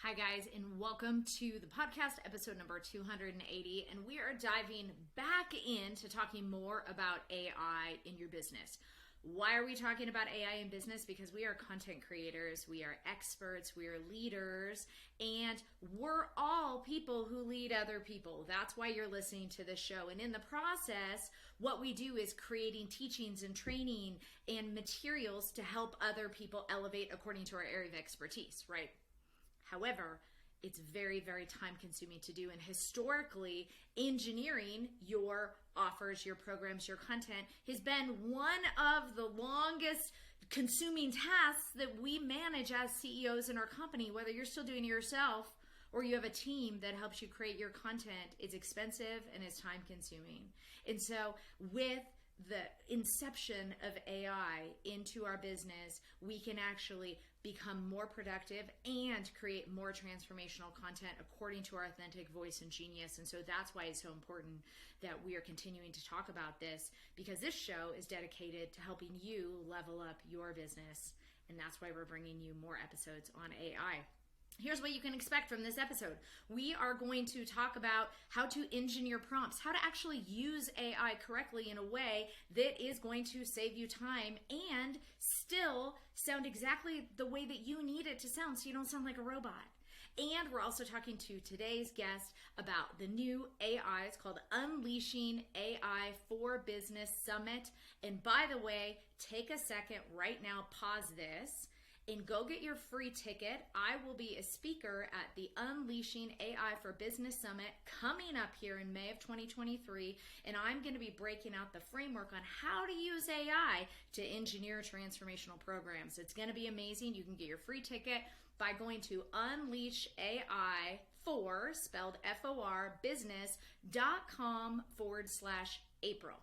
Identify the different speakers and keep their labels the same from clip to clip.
Speaker 1: Hi guys, and welcome to the podcast, episode number 280, and we are diving back into talking more about AI in your business. Why are we talking about AI in business? Because we are content creators, we are experts, we are leaders, and we're all people who lead other people. That's why you're listening to this show. And in the process, what we do is creating teachings and training and materials to help other people elevate according to our area of expertise, right? However, it's very, very time consuming to do. And historically, engineering your offers, your programs, your content has been one of the longest consuming tasks that we manage as CEOs in our company. Whether you're still doing it yourself or you have a team that helps you create your content, it's expensive and it's time consuming. And so with the inception of AI into our business, we can actually become more productive and create more transformational content according to our authentic voice and genius. And so that's why it's so important that we are continuing to talk about this, because this show is dedicated to helping you level up your business. And that's why we're bringing you more episodes on AI. Here's what you can expect from this episode. We are going to talk about how to engineer prompts, how to actually use AI correctly in a way that is going to save you time and still sound exactly the way that you need it to sound so you don't sound like a robot. And we're also talking to today's guest about the new AI. It's called Unleashing AI for Business Summit. And by the way, take a second right now, pause this, and go get your free ticket. I will be a speaker at the Unleashing AI for Business Summit coming up here in May of 2023, and I'm going to be breaking out the framework on how to use AI to engineer transformational programs. It's going to be amazing. You can get your free ticket by going to unleashai4, spelled F-O-R, business.com/April.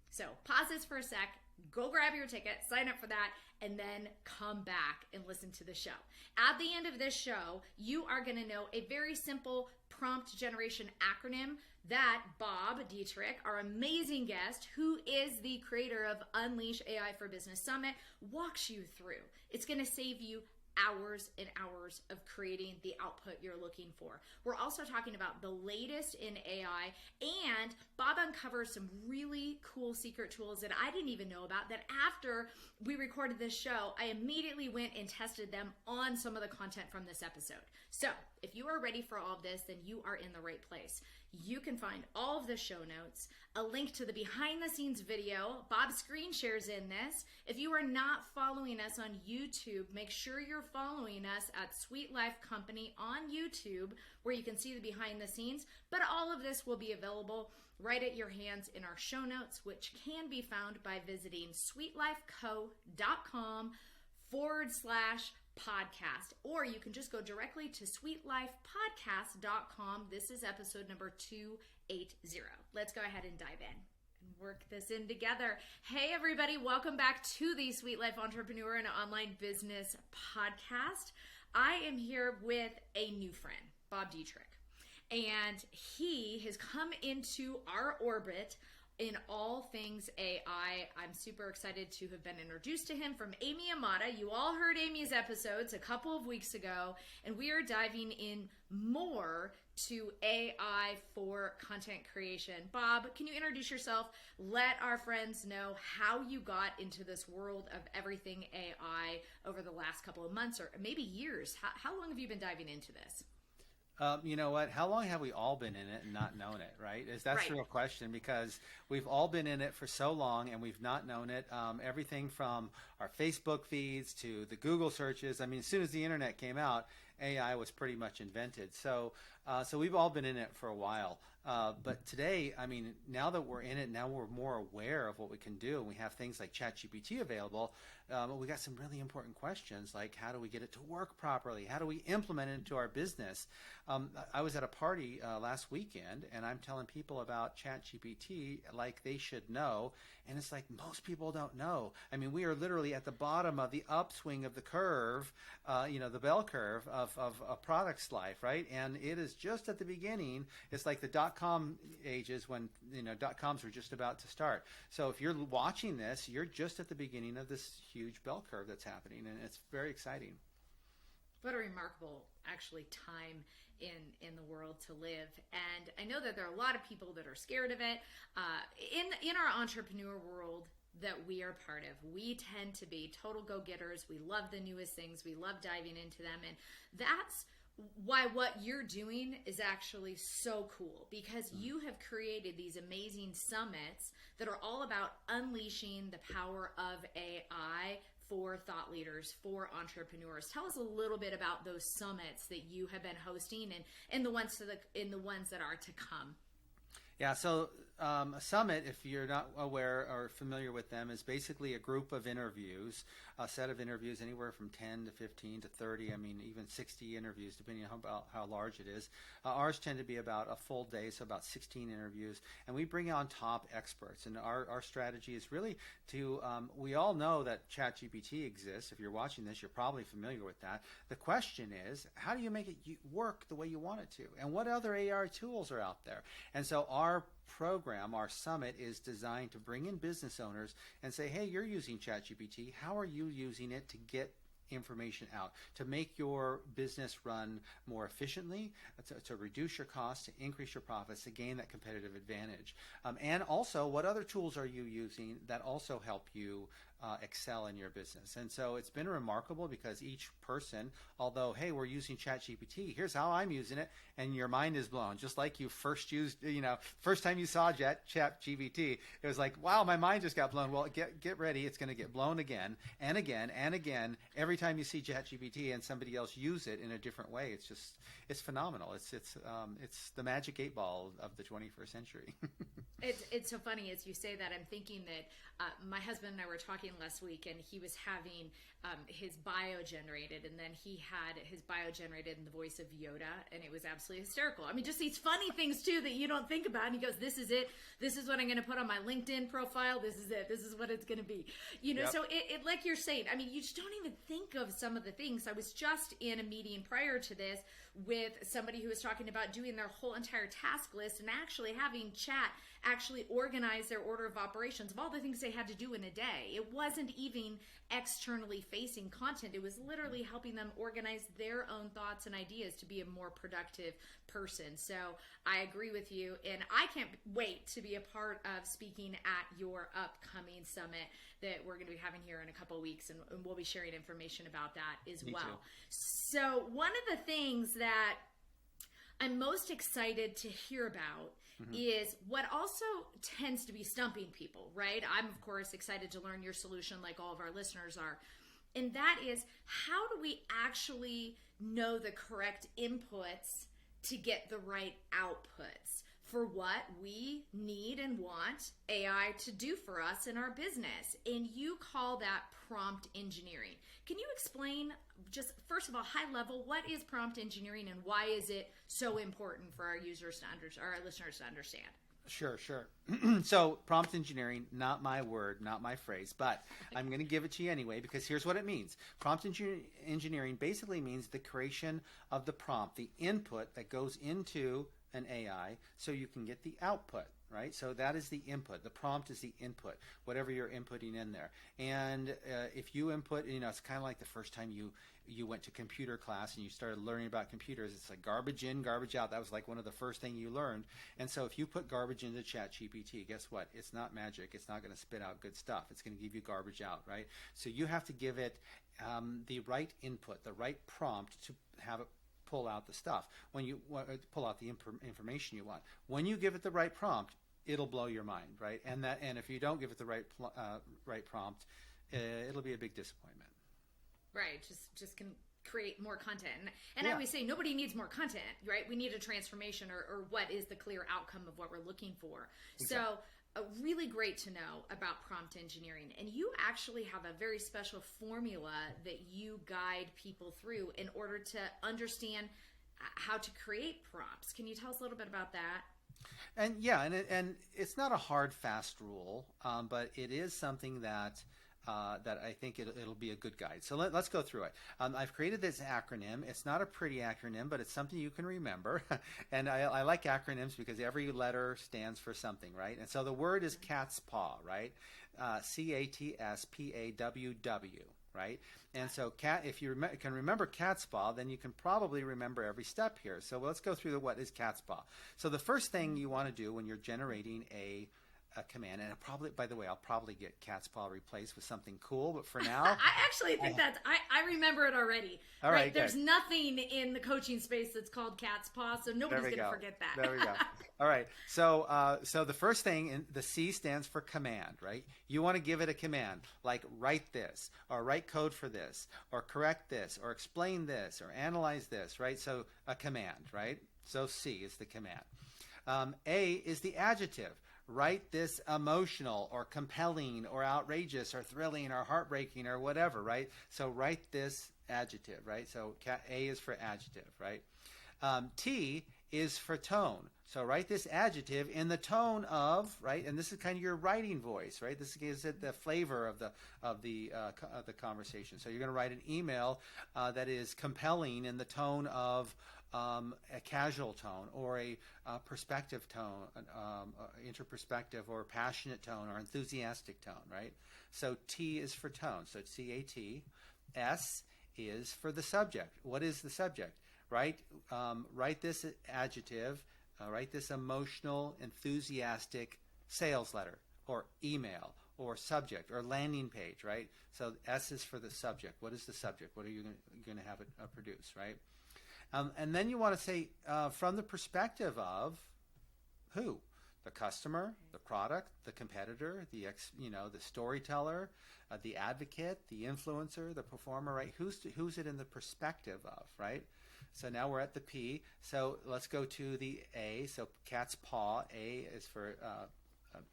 Speaker 1: So pause this for a sec, go grab your ticket, sign up for that, and then come back and listen to the show. At the end of this show, you are going to know a very simple prompt generation acronym that Bob Dietrich, our amazing guest, who is the creator of Unleash AI for Business Summit, walks you through. It's going to save you hours and hours of creating the output you're looking for. We're also talking about the latest in AI, and Bob uncovers some really cool secret tools that I didn't even know about, that after we recorded this show, I immediately went and tested them on some of the content from this episode. So if you are ready for all of this, then you are in the right place. You can find all of the show notes, a link to the behind the scenes video. Bob screen shares in this. If you are not following us on YouTube, make sure you're following us at Sweet Life Company on YouTube, where you can see the behind the scenes. But all of this will be available right at your hands in our show notes, which can be found by visiting sweetlifeco.com/podcast, or you can just go directly to sweetlifepodcast.com. This is episode number 280. Let's go ahead and dive in and work this in together. Hey everybody, welcome back to the Sweet Life Entrepreneur and Online Business Podcast. I am here with a new friend, Bob Dietrich, and he has come into our orbit in all things AI. I'm super excited to have been introduced to him from Amy Amata. You all heard Amy's episodes a couple of weeks ago, and we are diving in more to AI for content creation. Bob, can you introduce yourself? Let our friends know how you got into this world of everything AI over the last couple of months or maybe years. How long have you been diving into this?
Speaker 2: You know what? How long have we all been in it and not known it, right? That's
Speaker 1: Right.
Speaker 2: the real question, because we've all been in it for so long and we've not known it. Everything from our Facebook feeds to the Google searches. I mean, as soon as the internet came out, AI was pretty much invented. So we've all been in it for a while. But today, I mean, now that we're in it, now we're more aware of what we can do. And we have things like ChatGPT available. We got some really important questions, like how do we get it to work properly? How do we implement it into our business? I was at a party last weekend, and I'm telling people about ChatGPT like they should know. And it's like most people don't know. I mean, we are literally at the bottom of the upswing of the curve, the bell curve of a product's life, right? And it is just at the beginning. It's like the dot-com ages when dot-coms were just about to start. So if you're watching this, you're just at the beginning of this huge bell curve that's happening, and it's very exciting.
Speaker 1: What a remarkable, actually, time in the world to live. And I know that there are a lot of people that are scared of it. In our entrepreneur world that we are part of, we tend to be total go-getters. We love the newest things. We love diving into them. And that's why what you're doing is actually so cool, because you have created these amazing summits that are all about unleashing the power of AI for thought leaders, for entrepreneurs. Tell us a little bit about those summits that you have been hosting and the ones that are to come.
Speaker 2: Yeah, so a summit, if you're not aware or familiar with them, is basically a group of interviews, a set of interviews anywhere from 10 to 15 to 30, I mean even 60 interviews, depending on how large it is. Ours tend to be about a full day, so about 16 interviews, and we bring on top experts. And our strategy is really to, we all know that ChatGPT exists. If you're watching this, you're probably familiar with that. The question is, how do you make it work the way you want it to? And what other AI tools are out there? And so our program, our summit, is designed to bring in business owners and say, hey, you're using ChatGPT. How are you using it to get information out, to make your business run more efficiently, to reduce your costs, to increase your profits, to gain that competitive advantage? And also, what other tools are you using that also help you excel in your business? And so it's been remarkable, because each person, although, hey, we're using ChatGPT, here's how I'm using it, and your mind is blown. Just like you first time you saw ChatGPT, it was like, wow, my mind just got blown. Well, get ready. It's going to get blown again and again and again. Every time you see ChatGPT and somebody else use it in a different way, it's phenomenal. It's the magic 8-ball of the 21st century.
Speaker 1: It's so funny as you say that. I'm thinking that my husband and I were talking last week, and he was having his bio generated, and then he had his bio generated in the voice of Yoda, and it was absolutely hysterical. I mean, just these funny things too that you don't think about. And he goes, "This is it. This is what I'm going to put on my LinkedIn profile. This is it. This is what it's going to be." Yep. So it like you're saying. I mean, you just don't even think of some of the things. I was just in a meeting prior to this with somebody who was talking about doing their whole entire task list and actually having chat actually organize their order of operations of all the things they had to do in a day. It wasn't even externally facing content. It was literally helping them organize their own thoughts and ideas to be a more productive person. So I agree with you, and I can't wait to be a part of speaking at your upcoming summit that we're going to be having here in a couple of weeks, and we'll be sharing information about that as well. Too. So one of the things that I'm most excited to hear about is what also tends to be stumping people, right? I'm, of course, excited to learn your solution like all of our listeners are. And that is, how do we actually know the correct inputs to get the right outputs for what we need and want AI to do for us in our business? And you call that prompt engineering. Can you explain, just first of all, high level, what is prompt engineering and why is it so important for our users to our listeners to understand?
Speaker 2: Sure. So prompt engineering, not my word, not my phrase, but I'm going to give it to you anyway, because here's what it means. Prompt engineering basically means the creation of the prompt, the input that goes into an AI so you can get the output, right? So that is the input. The prompt is the input, whatever you're inputting in there. And if you input, it's kind of like the first time you went to computer class and you started learning about computers. It's like garbage in, garbage out. That was like one of the first things you learned. And so if you put garbage into ChatGPT, guess what? It's not magic. It's not going to spit out good stuff. It's going to give you garbage out, right? So you have to give it the right input, the right prompt to have it pull out the stuff. When you pull out the information you want. When you give it the right prompt, it'll blow your mind, right? And if you don't give it the right prompt, it'll be a big disappointment.
Speaker 1: Right, just can create more content. And I always say nobody needs more content, right? We need a transformation or what is the clear outcome of what we're looking for. Exactly. So really great to know about prompt engineering. And you actually have a very special formula that you guide people through in order to understand how to create prompts. Can you tell us a little bit about that?
Speaker 2: And and it's not a hard, fast rule, but it is something that I think it'll be a good guide. So let's go through it. I've created this acronym. It's not a pretty acronym, but it's something you can remember. And I like acronyms because every letter stands for something, right? And so the word is Cat's Paw, right? CATSPAWW, right? And so if you can remember Cat's Paw, then you can probably remember every step here. So let's go through what is Cat's Paw. So the first thing you want to do when you're generating a command, and by the way, I'll probably get Cat's Paw replaced with something cool, but for now,
Speaker 1: I actually think I remember it already.
Speaker 2: All right,
Speaker 1: there's nothing in the coaching space that's called Cat's Paw, so nobody's going to forget that.
Speaker 2: There we go. All right. So the first thing, the C stands for command, right? You want to give it a command like write this, or write code for this, or correct this, or explain this, or analyze this, right? So a command, right? So C is the command. A is the adjective. Write this emotional or compelling or outrageous or thrilling or heartbreaking or whatever, right? So write this adjective, right? So A is for adjective, right? T is for tone. So write this adjective in the tone of, right? And this is kind of your writing voice, right? This gives it the flavor of the conversation. So you're going to write an email that is compelling in the tone of a casual tone, or a perspective tone, interperspective, or passionate tone, or enthusiastic tone, right? So T is for tone. So CAT. S is for the subject. What is the subject? Write this adjective. Write this emotional, enthusiastic sales letter, or email, or subject, or landing page, right? So S is for the subject. What is the subject? What are you going to have it produce, right? And then you want to say from the perspective of who? The customer, the product, the competitor, the storyteller, the advocate, the influencer, the performer, right? Who's it in the perspective of, right? So now we're at the P. So let's go to the A. So Cat's Paw. A is for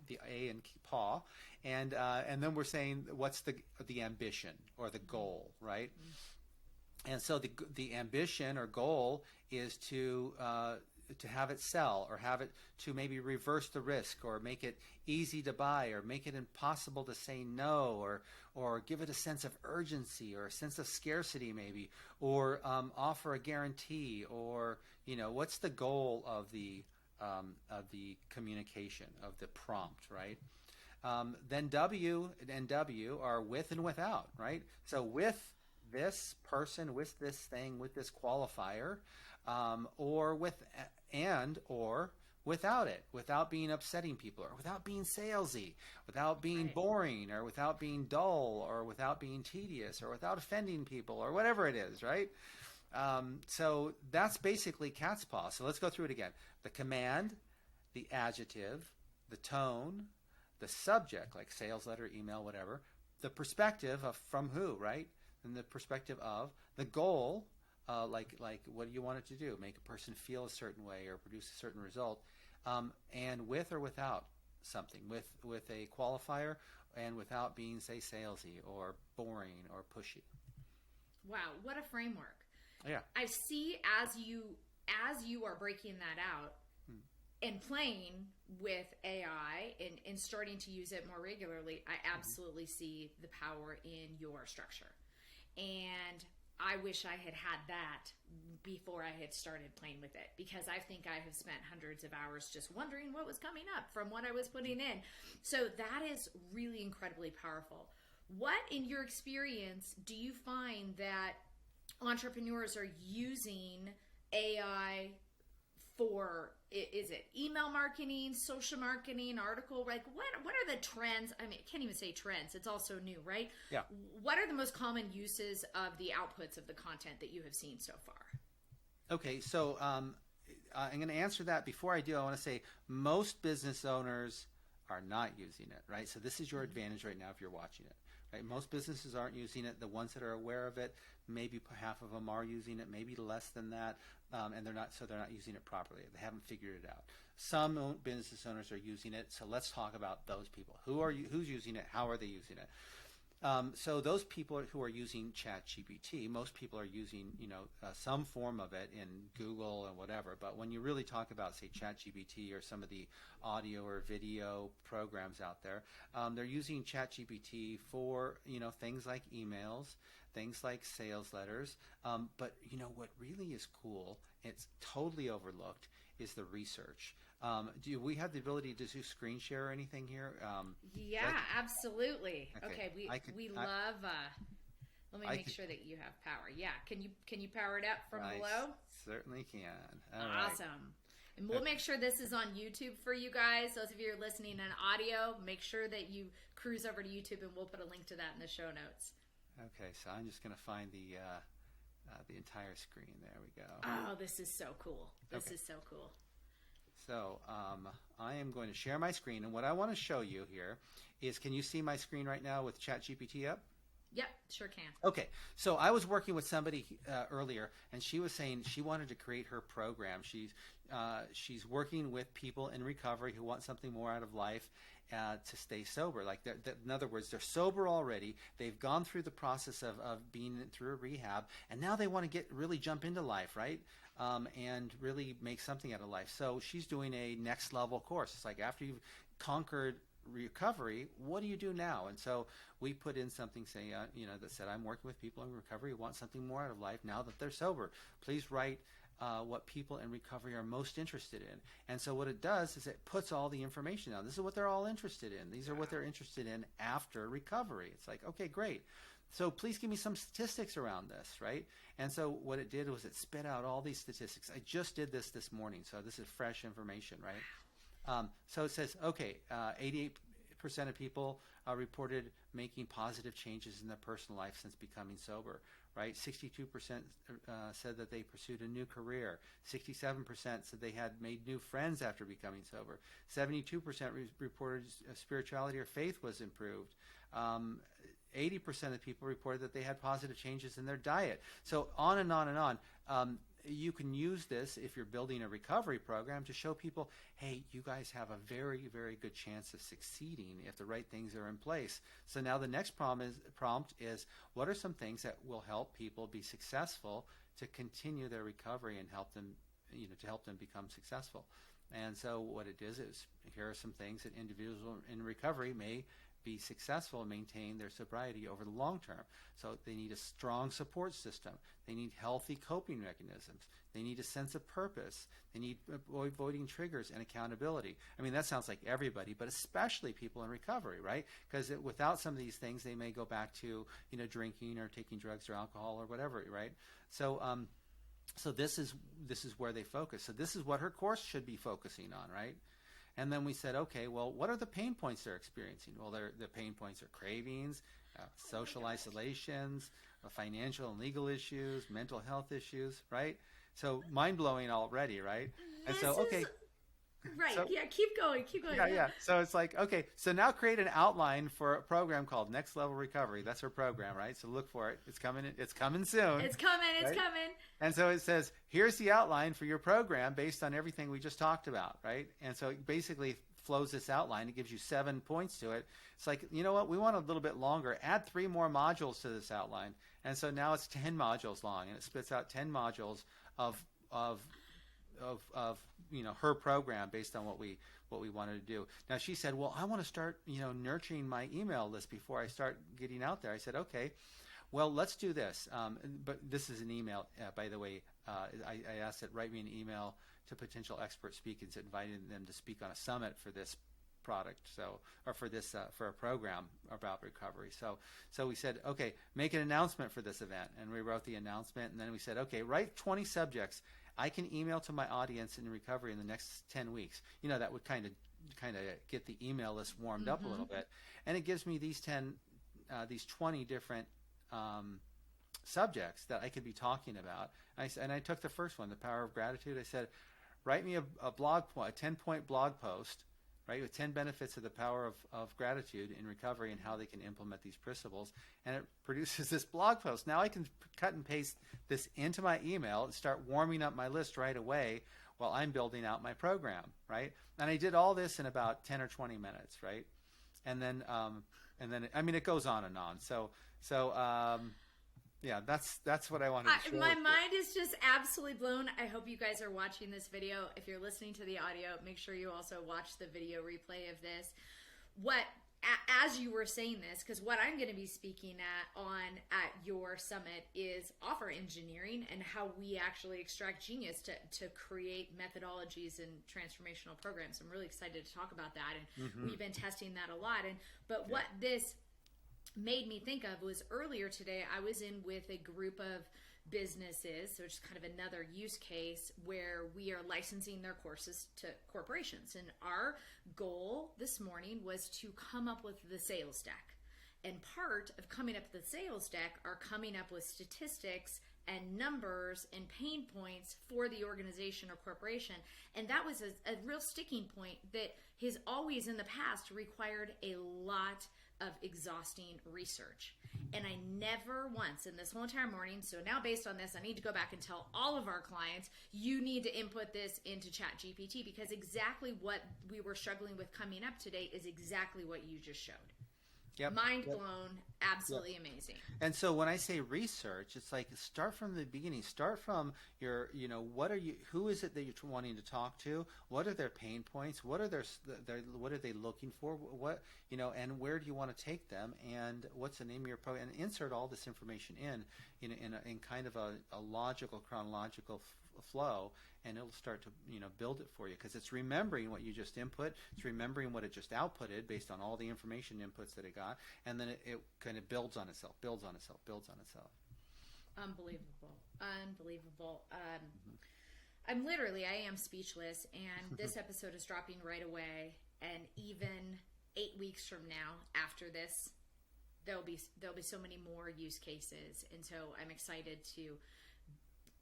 Speaker 2: the A in paw, and then we're saying what's the ambition or the goal, right? And so the ambition or goal is to have it sell, or have it to maybe reverse the risk, or make it easy to buy, or make it impossible to say no, or give it a sense of urgency, or a sense of scarcity maybe, or offer a guarantee, or what's the goal of the communication, of the prompt, right? Then W and W are with and without, right? So with this person, with this thing, with this qualifier, or without it, without being upsetting people, or without being salesy, without being boring, or without being dull, or without being tedious, or without offending people, or whatever it is, right? So that's basically Cat's Paw. So let's go through it again. The command, the adjective, the tone, the subject, like sales letter, email, whatever, the perspective of from who, right? And the perspective of the goal, like what do you want it to do? Make a person feel a certain way, or produce a certain result, and with or without something, with a qualifier, and without being, say, salesy or boring or pushy.
Speaker 1: Wow, what a framework!
Speaker 2: Yeah,
Speaker 1: I see as you are breaking that out and playing with AI and starting to use it more regularly, I absolutely see the power in your structure. And I wish I had that before I had started playing with it, because I think I have spent hundreds of hours just wondering what was coming up from what I was putting in. So that is really incredibly powerful. What, in your experience, do you find that entrepreneurs are using AI for? Is it email marketing, social marketing, article? Like, what are the trends? I mean, I can't even say trends. It's also new, right?
Speaker 2: Yeah.
Speaker 1: What are the most common uses of the outputs of the content that you have seen so far?
Speaker 2: Okay, so I'm going to answer that. Before I do, I want to say most business owners are not using it, right? So this is your advantage right now if you're watching it. Right? Most businesses aren't using it. The ones that are aware of it, maybe half of them are using it, maybe less than that, and they're not using it properly. They haven't figured it out. Some business owners are using it, so let's talk about those people. Who's using it? How are they using it? So those people who are using ChatGPT, most people are using some form of it in Google and whatever. But when you really talk about, say, ChatGPT or some of the audio or video programs out there, they're using ChatGPT for things like emails, things like sales letters. But what really is cool, it's totally overlooked, is the research. Do we have the ability to do screen share or anything here?
Speaker 1: Yeah, absolutely. Okay, we love Let me make sure that you have power. Yeah. Can you power it up from below?
Speaker 2: Certainly can.
Speaker 1: Awesome. And we'll make sure this is on YouTube for you guys. Those of you who are listening in audio, make sure that you cruise over to YouTube, and we'll put a link to that in the show notes.
Speaker 2: Okay, so I'm just going to find the entire screen. There we go.
Speaker 1: Oh, this is so cool. This is so cool.
Speaker 2: So I am going to share my screen, and what I want to show you here is, can you see my screen right now with ChatGPT up?
Speaker 1: Yep, sure can.
Speaker 2: Okay, so I was working with somebody earlier, and she was saying she wanted to create her program. She's working with people in recovery who want something more out of life to stay sober. Like, in other words, they're sober already. They've gone through the process of being through a rehab, and now they want to really jump into life, right? And really make something out of life. So she's doing a next level course. It's like, after you've conquered recovery, what do you do now? And so we put in something saying, that said, I'm working with people in recovery who want something more out of life now that they're sober. Please write what people in recovery are most interested in. And so what it does is it puts all the information down. This is what they're all interested in. These are what they're interested in after recovery. It's like, okay, great. So please give me some statistics around this, right? And so what it did was it spit out all these statistics. I just did this morning, so this is fresh information, right? So it says, okay, 88% of people reported making positive changes in their personal life since becoming sober, right? 62% said that they pursued a new career. 67% said they had made new friends after becoming sober. 72% reported spirituality or faith was improved. 80% of people reported that they had positive changes in their diet. So on and on and on. You can use this if you're building a recovery program to show people, hey, you guys have a very, very good chance of succeeding if the right things are in place. So now the next prompt is, what are some things that will help people be successful to continue their recovery and help them, to help them become successful? And so what it is here are some things that individuals in recovery may be successful and maintain their sobriety over the long term. So they need a strong support system. They need healthy coping mechanisms. They need a sense of purpose. They need avoiding triggers and accountability. I mean, that sounds like everybody, but especially people in recovery, right? Because without some of these things, they may go back to, drinking or taking drugs or alcohol or whatever, right? So, so this is where they focus. So this is what her course should be focusing on, right? And then we said, okay, well, what are the pain points they're experiencing? Well, the pain points are cravings, social isolations, financial and legal issues, mental health issues, right? So mind-blowing already, right? And so, okay.
Speaker 1: Right, so, yeah, keep going.
Speaker 2: Yeah. So it's like, okay, so now create an outline for a program called Next Level Recovery. That's her program, right? So look for it. It's coming soon.
Speaker 1: It's coming.
Speaker 2: And so it says, here's the outline for your program based on everything we just talked about, right? And so it basically flows this outline. It gives you 7 points to it. It's like, you know what? We want a little bit longer. Add 3 more modules to this outline. And so now it's 10 modules long, and it spits out 10 modules of her program based on what we wanted to do. Now she said, well, I want to start nurturing my email list before I start getting out there. I said, okay, well, let's do this. But this is an email, by the way. I asked it, write me an email to potential expert speakers, inviting them to speak on a summit for this product, for a program about recovery. So we said, okay, make an announcement for this event, and we wrote the announcement, and then we said, okay, write 20 subjects I can email to my audience in recovery in the next 10 weeks. That would kind of get the email list warmed up a little bit, and it gives me these 20 different subjects that I could be talking about. And I took the first one, the power of gratitude. I said, write me a 10-point blog post, right, with 10 benefits of the power of gratitude in recovery and how they can implement these principles. And it produces this blog post. Now I can cut and paste this into my email and start warming up my list right away while I'm building out my program, right? And I did all this in about 10 or 20 minutes, right? And then I mean, it goes on and on. So yeah, that's what I wanted to share.
Speaker 1: My mind is just absolutely blown. I hope you guys are watching this video. If you're listening to the audio, make sure you also watch the video replay of this. As you were saying this, because what I'm going to be speaking at your summit is offer engineering and how we actually extract genius to create methodologies and transformational programs. I'm really excited to talk about that, and we've been testing that a lot. What this made me think of was earlier today, I was in with a group of businesses, so it's kind of another use case where we are licensing their courses to corporations. And our goal this morning was to come up with the sales deck. And part of coming up with the sales deck are coming up with statistics and numbers and pain points for the organization or corporation. And that was a real sticking point that has always in the past required a lot of exhausting research. And I never once in this whole entire morning, so now based on this, I need to go back and tell all of our clients, you need to input this into ChatGPT, because exactly what we were struggling with coming up today is exactly what you just showed.
Speaker 2: Yep.
Speaker 1: Mind blown, absolutely amazing.
Speaker 2: And so when I say research, it's like start from the beginning. Start from your, who is it that you're wanting to talk to? What are their pain points? What are what are they looking for? What, and where do you want to take them? And what's the name of your program? And insert all this information in kind of a logical, chronological flow, and it'll start to build it for you, because it's remembering what you just input, it's remembering what it just outputted based on all the information inputs that it got, and then it kind of builds on itself.
Speaker 1: Unbelievable. I am speechless, and this episode is dropping right away, and even 8 weeks from now after this, there'll be so many more use cases. And so I'm excited to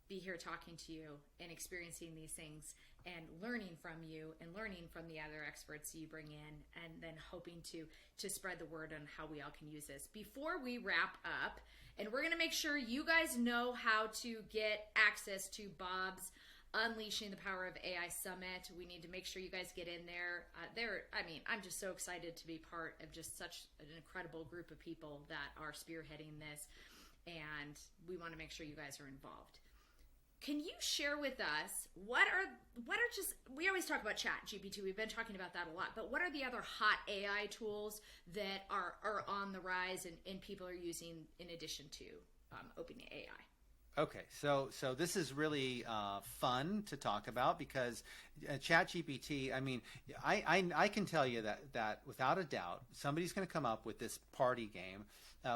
Speaker 1: be here talking to you and experiencing these things and learning from you and learning from the other experts you bring in, and then hoping to spread the word on how we all can use this. Before we wrap up, and we're going to make sure you guys know how to get access to Bob's Unleashing the Power of AI Summit. We need to make sure you guys get in there. I'm just so excited to be part of just such an incredible group of people that are spearheading this, and we want to make sure you guys are involved. Can you share with us what are just, we always talk about ChatGPT, we've been talking about that a lot, but what are the other hot AI tools that are on the rise and people are using in addition to OpenAI?
Speaker 2: Okay, so this is really fun to talk about, because ChatGPT, I can tell you that without a doubt, somebody's going to come up with this party game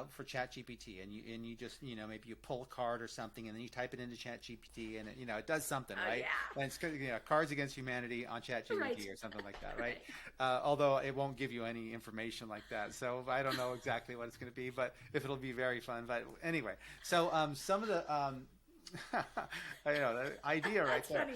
Speaker 2: for ChatGPT, and you just maybe you pull a card or something, and then you type it into ChatGPT, and it does something, right?
Speaker 1: Yeah.
Speaker 2: And it's Cards Against Humanity on ChatGPT,
Speaker 1: right,
Speaker 2: or something like that, right? Although it won't give you any information like that, so I don't know exactly what it's going to be, but if it'll be very fun. But anyway, so some of the I know the idea right there.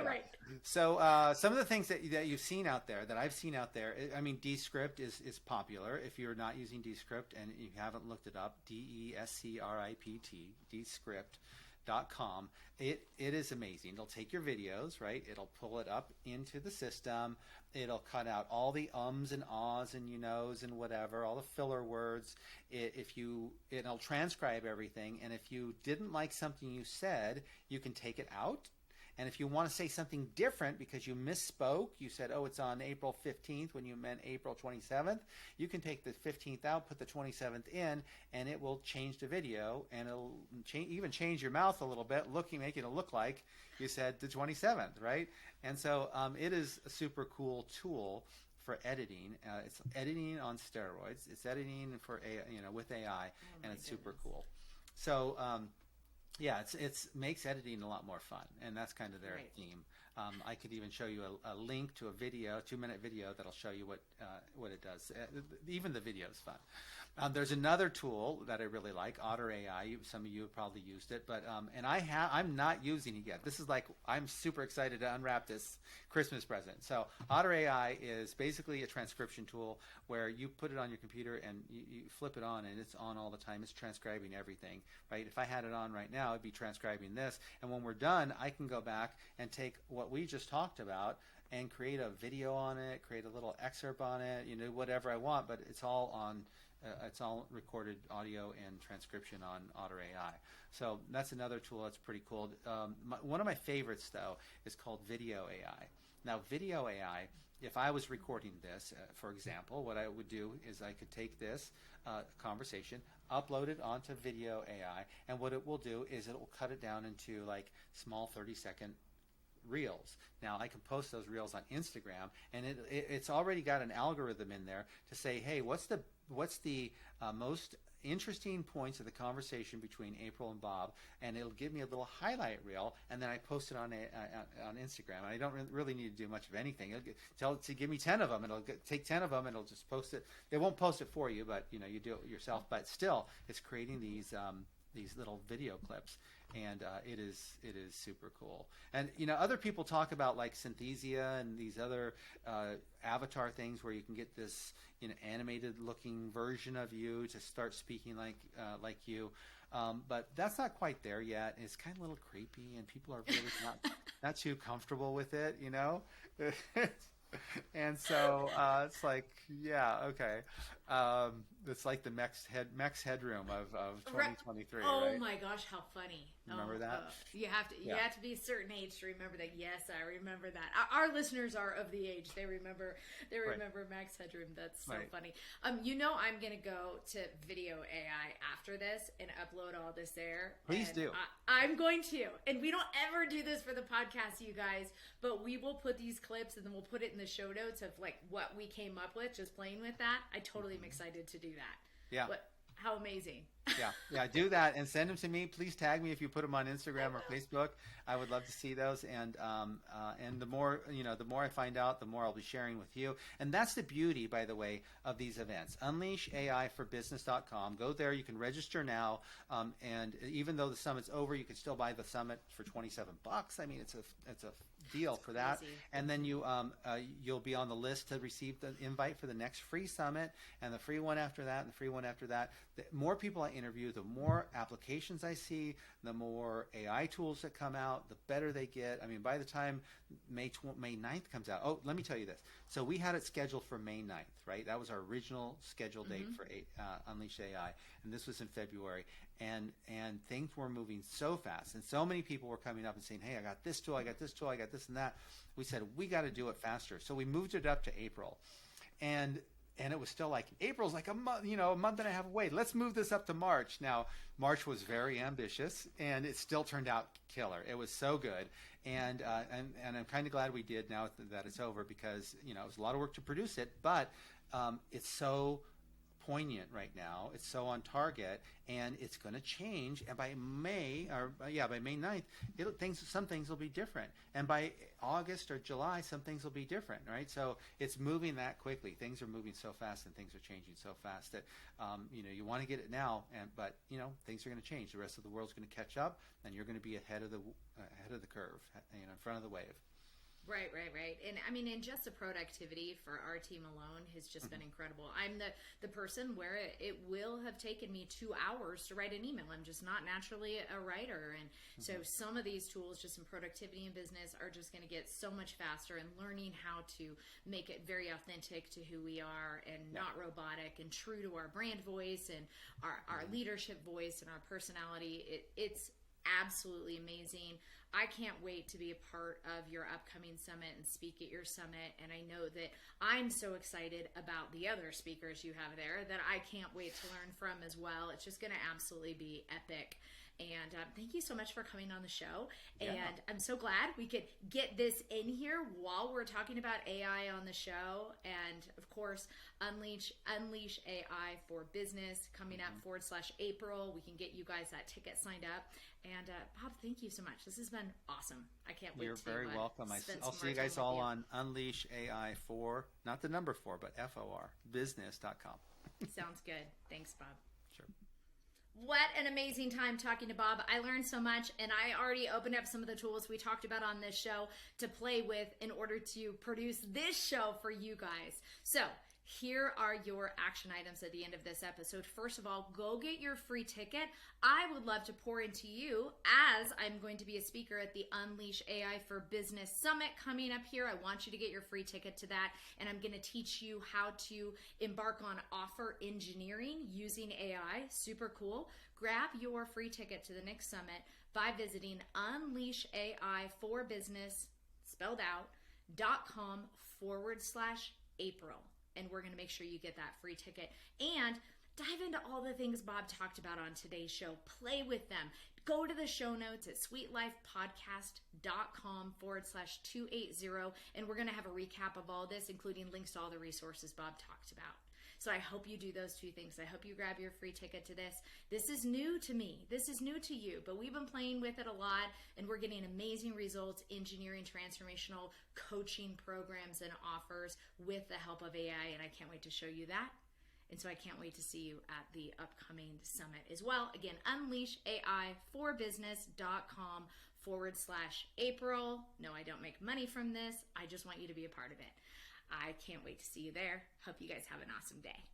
Speaker 1: Right.
Speaker 2: So some of the things that you've seen out there, that I've seen out there, Descript is popular. If you're not using Descript and you haven't looked it up, DESCRIPT, Descript.com. It is amazing. It'll take your videos, right? It'll pull it up into the system. It'll cut out all the ums and ahs and and whatever, all the filler words. It'll transcribe everything. And if you didn't like something you said, you can take it out. And if you want to say something different because you misspoke, you said, oh, it's on April 15th when you meant April 27th, you can take the 15th out, put the 27th in, and it will change the video, and it'll even change your mouth a little bit, making it look like you said the 27th, right? And so it is a super cool tool for editing. It's editing on steroids. It's editing for with AI, and it's super cool. So yeah, it makes editing a lot more fun, and that's kind of their theme. I could even show you a link to a 2-minute video that'll show you what it does. Even the video is fun. There's another tool that I really like, Otter AI. Some of you have probably used it, but I'm not using it yet. This is I'm super excited to unwrap this Christmas present. So Otter AI is basically a transcription tool where you put it on your computer and you flip it on, and it's on all the time. It's transcribing everything, right? If I had it on right now, it'd be transcribing this, and when we're done, I can go back and take what we just talked about and create a video on it, create a little excerpt on it, whatever I want, but it's all on. It's all recorded audio and transcription on Otter AI. So that's another tool that's pretty cool. One of my favorites, though, is called Video AI. Now, Video AI, if I was recording this, for example, what I would do is I could take this conversation, upload it onto Video AI, and what it will do is it will cut it down into small 30-second reels. Now I can post those reels on Instagram, and it's already got an algorithm in there to say, hey, what's the what's the most interesting points of the conversation between April and Bob, and it'll give me a little highlight reel, and then I post it on Instagram. I don't really need to do much of anything. Tell it to give me 10 of them. Take 10 of them, and it'll just post it. It won't post it for you, but you do it yourself. But still, it's creating these little video clips, and it is super cool. And other people talk about like Synthesia and these other avatar things where you can get this animated looking version of you to start speaking like you, but that's not quite there yet. It's kind of a little creepy, and people are really not too comfortable with it, And so it's like, yeah, okay. It's like the Max Headroom of 2023.
Speaker 1: Oh
Speaker 2: right?
Speaker 1: my gosh, how funny!
Speaker 2: Remember that?
Speaker 1: You have to be a certain age to remember that. Yes, I remember that. Our listeners are of the age they remember Max Headroom. That's so funny. I'm gonna go to video AI after this and upload all this there.
Speaker 2: Please do.
Speaker 1: I'm going to, and we don't ever do this for the podcast, you guys, but we will put these clips and then we'll put it in the show notes of like what we came up with just playing with that. I totally am excited to do that.
Speaker 2: Yeah.
Speaker 1: How amazing.
Speaker 2: Yeah, do that and send them to me. Please tag me if you put them on Instagram or Facebook. I would love to see those, and the more I find out, the more I'll be sharing with you. And that's the beauty, by the way, of these events. UnleashAIforbusiness.com. Go there. You can register now, and even though the summit's over, you can still buy the summit for $27. I mean, it's a deal for that. And then you'll be on the list to receive the invite for the next free summit, and the free one after that, and the free one after that. The more people I interview, the more applications I see, the more AI tools that come out, the better they get. I mean, by the time May 9th comes out, let me tell you this. So we had it scheduled for May 9th, right? That was our original scheduled date for Unleash AI, and this was in February. And things were moving so fast, and so many people were coming up and saying, hey, I got this tool, I got this tool, I got this and that. We said, we got to do it faster. So we moved it up to April. And it was still like, April's like a month and a half away. Let's move this up to March. Now, March was very ambitious, and it still turned out killer. It was so good. And I'm kind of glad we did now that it's over, because, it was a lot of work to produce it, but it's so poignant right now. It's so on target, and it's going to change. And by May 9th, some things will be different. And by August or July, some things will be different, right? So it's moving that quickly. Things are moving so fast, and things are changing so fast that you want to get it now, but things are going to change. The rest of the world's going to catch up, and you're going to be ahead of the curve, in front of the wave.
Speaker 1: Right. And I mean, and just the productivity for our team alone has just been incredible. I'm the person where it will have taken me 2 hours to write an email. I'm just not naturally a writer. And so some of these tools just in productivity and business are just going to get so much faster, and learning how to make it very authentic to who we are, and not robotic, and true to our brand voice and our leadership voice and our personality. It's absolutely amazing. I can't wait to be a part of your upcoming summit and speak at your summit. And I know that I'm so excited about the other speakers you have there that I can't wait to learn from as well. It's just going to absolutely be epic. And thank you so much for coming on the show. And I'm so glad we could get this in here while we're talking about AI on the show. And of course, Unleash AI for Business coming up /April. We can get you guys that ticket signed up. And Bob, thank you so much. This has been awesome. I can't wait.
Speaker 2: You're very welcome. I'll see you guys all on Unleash AI for, not the number 4, but FOR, business.com.
Speaker 1: Sounds good. Thanks, Bob.
Speaker 2: Sure.
Speaker 1: What an amazing time talking to Bob. I learned so much, and I already opened up some of the tools we talked about on this show to play with in order to produce this show for you guys. So here are your action items at the end of this episode. First of all, go get your free ticket. I would love to pour into you, as I'm going to be a speaker at the Unleash AI for Business Summit coming up here. I want you to get your free ticket to that, and I'm going to teach you how to embark on offer engineering using AI. Super cool. Grab your free ticket to the next summit by visiting unleashaiforbusiness, spelled out, .com/April. And we're going to make sure you get that free ticket and dive into all the things Bob talked about on today's show. Play with them. Go to the show notes at sweetlifepodcast.com/280. And we're going to have a recap of all this, including links to all the resources Bob talked about. So I hope you do those two things. I hope you grab your free ticket to this. This is new to me. This is new to you, but we've been playing with it a lot, and we're getting amazing results, engineering transformational coaching programs and offers with the help of AI, and I can't wait to show you that. And so I can't wait to see you at the upcoming summit as well. Again, unleashai4business.com/April. No, I don't make money from this. I just want you to be a part of it. I can't wait to see you there. Hope you guys have an awesome day.